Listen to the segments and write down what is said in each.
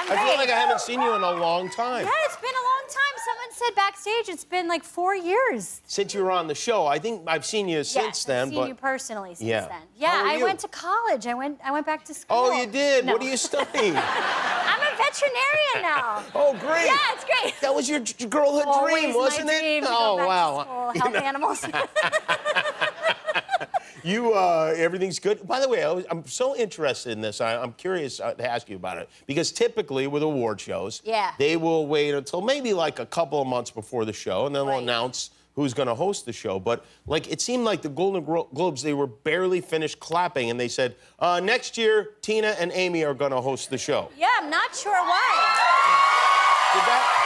I'm great. I feel like I haven't seen you in a long time. Yeah, it's been a long time. Someone said backstage it's been like 4 years. Since you were on the show, I think I've seen you since then. I've seen you personally since then. How Yeah, are I you? went to college. I went back to school. Oh, you did? No. What are you studying? I'm a veterinarian now. Oh, great. Yeah, it's great. That was your girlhood dream, wasn't my it? dream to Oh, go back wow. to school, help animals. Everything's good. By the way, I'm so interested in this. I'm curious to ask you about it because typically with award shows, they will wait until maybe like a couple of months before the show, and then they'll announce who's going to host the show. But like it seemed like the Golden Globes, they were barely finished clapping, and they said next year Tina and Amy are going to host the show. Yeah, I'm not sure why. Did that?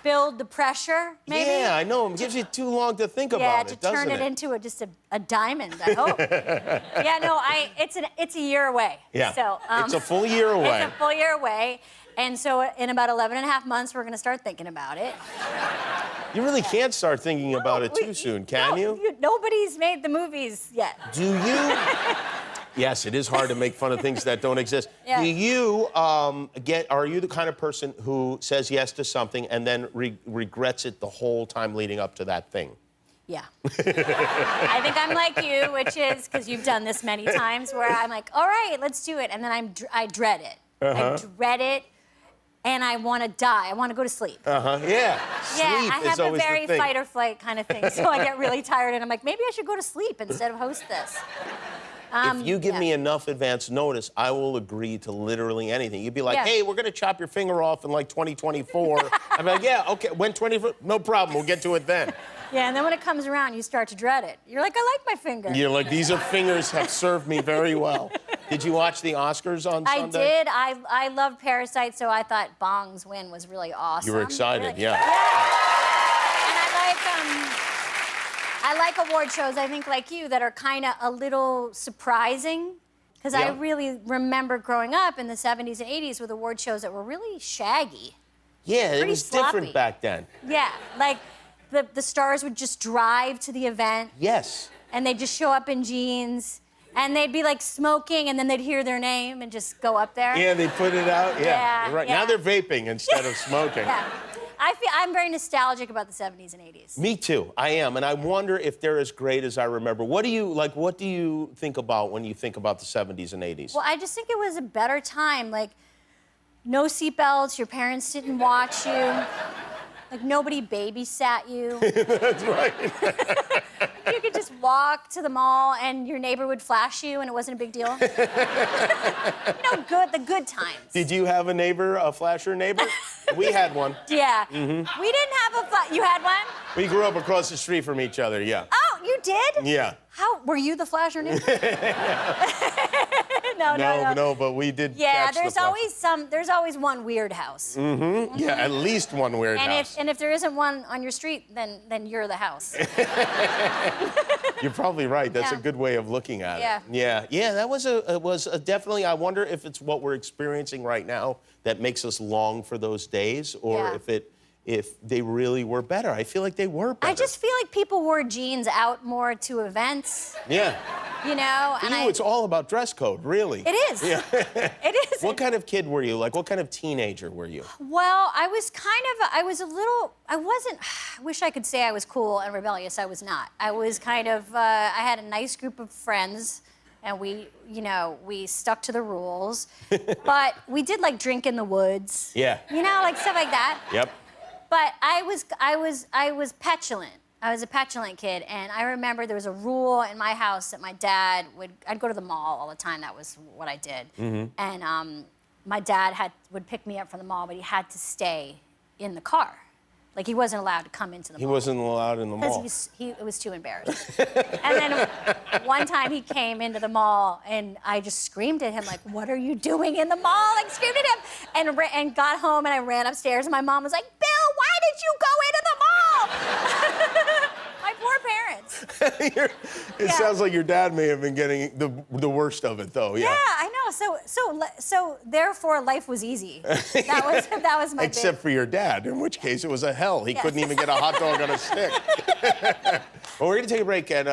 Build the pressure, maybe? Yeah, I know. It gives you too long to think about it, doesn't it? Yeah, to turn it into just a diamond, I hope. Yeah, no, it's a year away. Yeah, so, it's a full year away. It's a full year away. And so in about 11 and a half months, we're going to start thinking about it. You really can't start thinking about it too soon, can you? Nobody's made the movies yet. Do you? Yes, it is hard to make fun of things that don't exist. Yeah. Do you are you the kind of person who says yes to something and then regrets it the whole time leading up to that thing? Yeah. I think I'm like you, which is, because you've done this many times, where I'm like, all right, let's do it. And then I dread it. I dread it, and I want to die. I want to go to sleep. Yeah. Yeah, Sleep I have is a always very the thing. fight or flight kind of thing, so I get really tired, and I'm like, maybe I should go to sleep instead of host this. If you give me enough advance notice, I will agree to literally anything. You'd be like, hey, we're going to chop your finger off in like 2024. I'm like, yeah, okay, when 24? No problem, we'll get to it then. Yeah, and then when it comes around, you start to dread it. You're like, I like my finger. You're like, these fingers have served me very well. Did you watch the Oscars on Sunday? I did. I love Parasite, so I thought Bong's win was really awesome. You were excited, yeah. And I like award shows, I think, like you, that are kind of a little surprising. Because I really remember growing up in the 70s and 80s with award shows that were really shaggy. Yeah, it was sloppy. different back then. Yeah, like the stars would just drive to the event. Yes. And they'd just show up in jeans. And they'd be like smoking, and then they'd hear their name and just go up there. Yeah, they put it out. Yeah, you're right. Yeah. Now they're vaping instead of smoking. Yeah. I'm very nostalgic about the 70s and 80s. Me too. I am, and I wonder if they're as great as I remember. What do you think about when you think about the 70s and 80s? Well, I just think it was a better time. Like, no seatbelts, your parents didn't watch you. Like, nobody babysat you. That's right. You could just walk to the mall and your neighbor would flash you and it wasn't a big deal. The good times. Did you have a neighbor, a flasher neighbor? We had one. Yeah. We didn't have you had one? We grew up across the street from each other, yeah. Oh, you did? Yeah. How, were you the flasher neighbor? No, but we did Yeah, catch there's always one weird house. Yeah, at least one weird house. And if there isn't one on your street, then you're the house. You're probably right. That's a good way of looking at it. Yeah, that was definitely, I wonder if it's what we're experiencing right now that makes us long for those days, or if they really were better. I feel like they were better. I just feel like people wore jeans out more to events. Yeah. You know? For you, it's all about dress code, really. It is. Yeah. It is. What kind of kid were you? Like, what kind of teenager were you? Well, I wish I could say I was cool and rebellious. I was not. I was kind of, I had a nice group of friends, and we stuck to the rules. But we did, like, drink in the woods. Yeah. You know, like stuff like that. Yep. But I was petulant. I was a petulant kid, and I remember there was a rule in my house that my dad I'd go to the mall all the time. That was what I did. And my dad would pick me up from the mall, but he had to stay in the car. Like, he wasn't allowed to come into the mall. He wasn't allowed in the mall. Because he was too embarrassed. And then one time he came into the mall, and I just screamed at him, like, what are you doing in the mall? Like, screamed at him, and got home, and I ran upstairs, and my mom was like, Bill, why did you go into the mall? My poor parents. It sounds like your dad may have been getting the worst of it, though. Yeah, I know. So therefore, life was easy. That was my Except for your dad, in which case it was a hell. He couldn't even get a hot dog on a stick. Well, we're going to take a break, and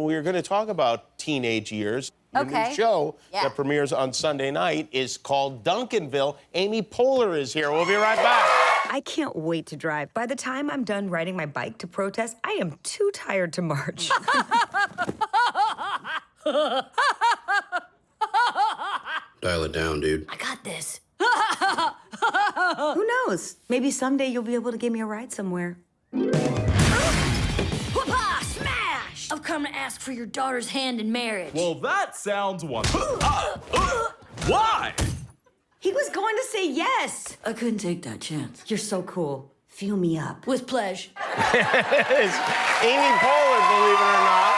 we're going to talk about teenage years. Your new show Yeah. that premieres on Sunday night is called Duncanville. Amy Poehler is here. We'll be right back. I can't wait to drive. By the time I'm done riding my bike to protest, I am too tired to march. Dial it down, dude. I got this. Who knows? Maybe someday you'll be able to give me a ride somewhere. Whoopah! Smash! I've come to ask for your daughter's hand in marriage. Well, that sounds wonderful. Why? He was going to say yes. I couldn't take that chance. You're so cool. Feel me up. With pleasure. It's Amy Poehler, believe it or not,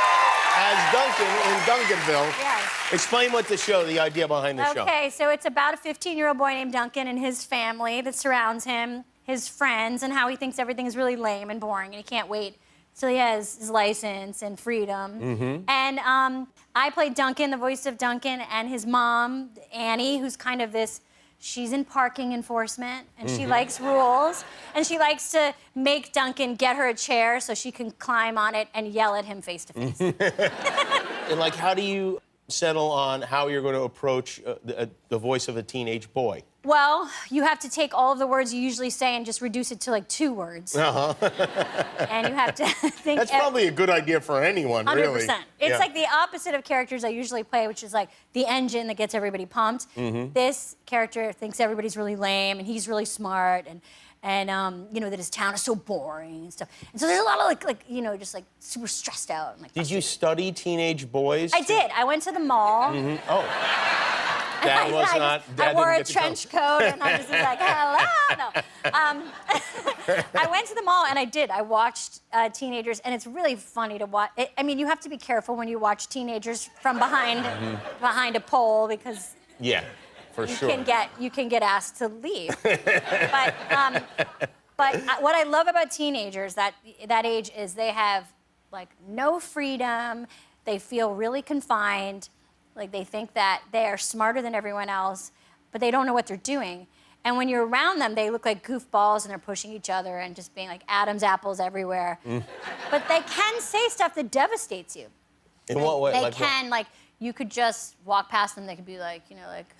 as Duncan in Duncanville. Yes. Explain what the show, the idea behind the show. Okay, so it's about a 15-year-old boy named Duncan and his family that surrounds him, his friends, and how he thinks everything is really lame and boring, and he can't wait till he has his license and freedom. And I played Duncan, the voice of Duncan, and his mom, Annie, who's kind of this, she's in parking enforcement, and she likes rules, and she likes to make Duncan get her a chair so she can climb on it and yell at him face to face. And like, how do you settle on how you're going to approach the voice of a teenage boy? Well, you have to take all of the words you usually say and just reduce it to like 2 words. And you have to think. That's probably a good idea for anyone, 100%. really. It's like the opposite of characters I usually play, which is like the engine that gets everybody pumped. This character thinks everybody's really lame and he's really smart and you know, that his town is so boring and stuff. And so there's a lot of like you know, just like super stressed out. And, like, Did you study teenage boys? I did. I went to the mall. Oh. That was not. I wore a trench coat and I was just like, hello. No. I went to the mall and I watched teenagers, and it's really funny to watch. I mean, you have to be careful when you watch teenagers from behind a pole because Yeah, for sure. you can get asked to leave. But what I love about teenagers that age is they have like no freedom. They feel really confined. Like they think that they are smarter than everyone else, but they don't know what they're doing. And when you're around them, they look like goofballs and they're pushing each other and just being like Adam's apples everywhere. But they can say stuff that devastates you. In what way? They Like can, what? like, you could just walk past them, they could be like, you know, like,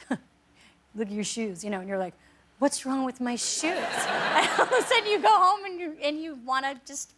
look at your shoes, you know, and you're like, what's wrong with my shoes? And all of a sudden you go home and you want to just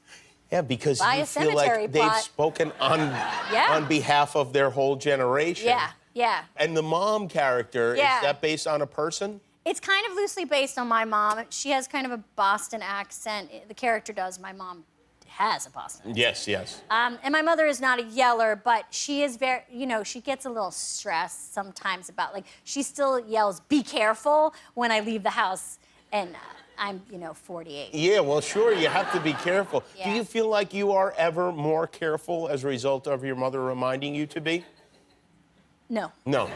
Yeah, because buy you a feel cemetery like they've plot. spoken on behalf of their whole generation. Yeah, yeah. And the mom character, Yeah. is that based on a person? It's kind of loosely based on my mom. She has kind of a Boston accent. The character does. My mom has a Boston accent. Yes, yes. And my mother is not a yeller, but she is very, you know, she gets a little stressed sometimes about, like, she still yells, be careful, when I leave the house. And I'm, you know, 48. Yeah, well, sure, you have to be careful. Yeah. Do you feel like you are ever more careful as a result of your mother reminding you to be? No. No.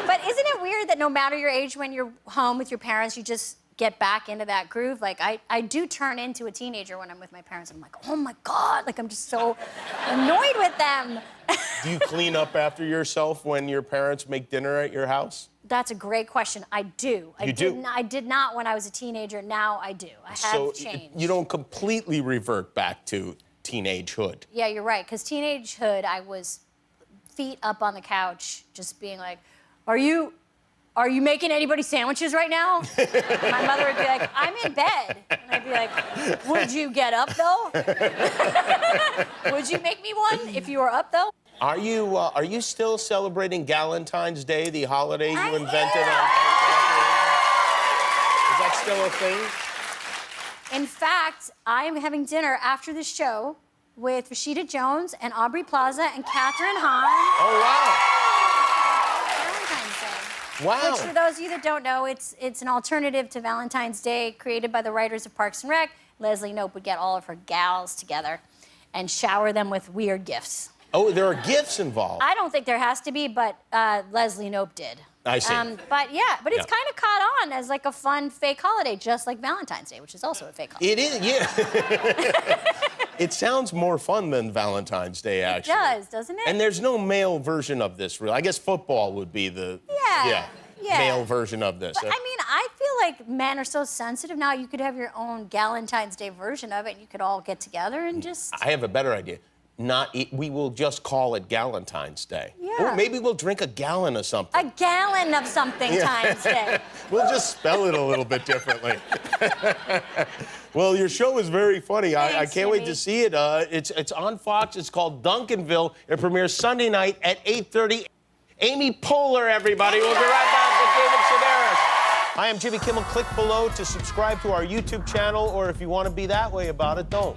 But isn't it weird that no matter your age, when you're home with your parents, you just get back into that groove? Like, I do turn into a teenager when I'm with my parents. I'm like, oh my God, like, I'm just so annoyed with them. Do you clean up after yourself when your parents make dinner at your house? That's a great question. I do. You do? I did not when I was a teenager. Now I do. I have changed. You don't completely revert back to teenagehood. Yeah, you're right. Because teenagehood, I was feet up on the couch, just being like, Are you making anybody sandwiches right now? My mother would be like, I'm in bed. And I'd be like, would you get up though? Would you make me one if you were up though? Are you still celebrating Galentine's Day, the holiday you invented? Is that still a thing? In fact, I'm having dinner after the show with Rashida Jones and Aubrey Plaza and Catherine Hahn. Oh, wow. Valentine's Day. Wow. Which, for those of you that don't know, it's an alternative to Valentine's Day created by the writers of Parks and Rec. Leslie Knope would get all of her gals together and shower them with weird gifts. Oh, there are gifts involved. I don't think there has to be, but Leslie Knope did. I see. But it's kind of caught on as like a fun fake holiday, just like Valentine's Day, which is also a fake holiday. It is, yeah. It sounds more fun than Valentine's Day, actually. It does, doesn't it? And there's no male version of this, really. I guess football would be the male version of this. But, I mean, I feel like men are so sensitive now. You could have your own Galentine's Day version of it, and you could all get together and just... I have a better idea. not eat. We will just call it Galentine's Day. Yeah. Or maybe we'll drink a gallon of something. A gallon of something times day. We'll just spell it a little bit differently. Well, your show is very funny. I can't wait to see it. It's on Fox. It's called Duncanville. It premieres Sunday night at 8:30. Amy Poehler, everybody. We'll be right back with David Sedaris. I am Jimmy Kimmel. Click below to subscribe to our YouTube channel, or if you want to be that way about it, don't.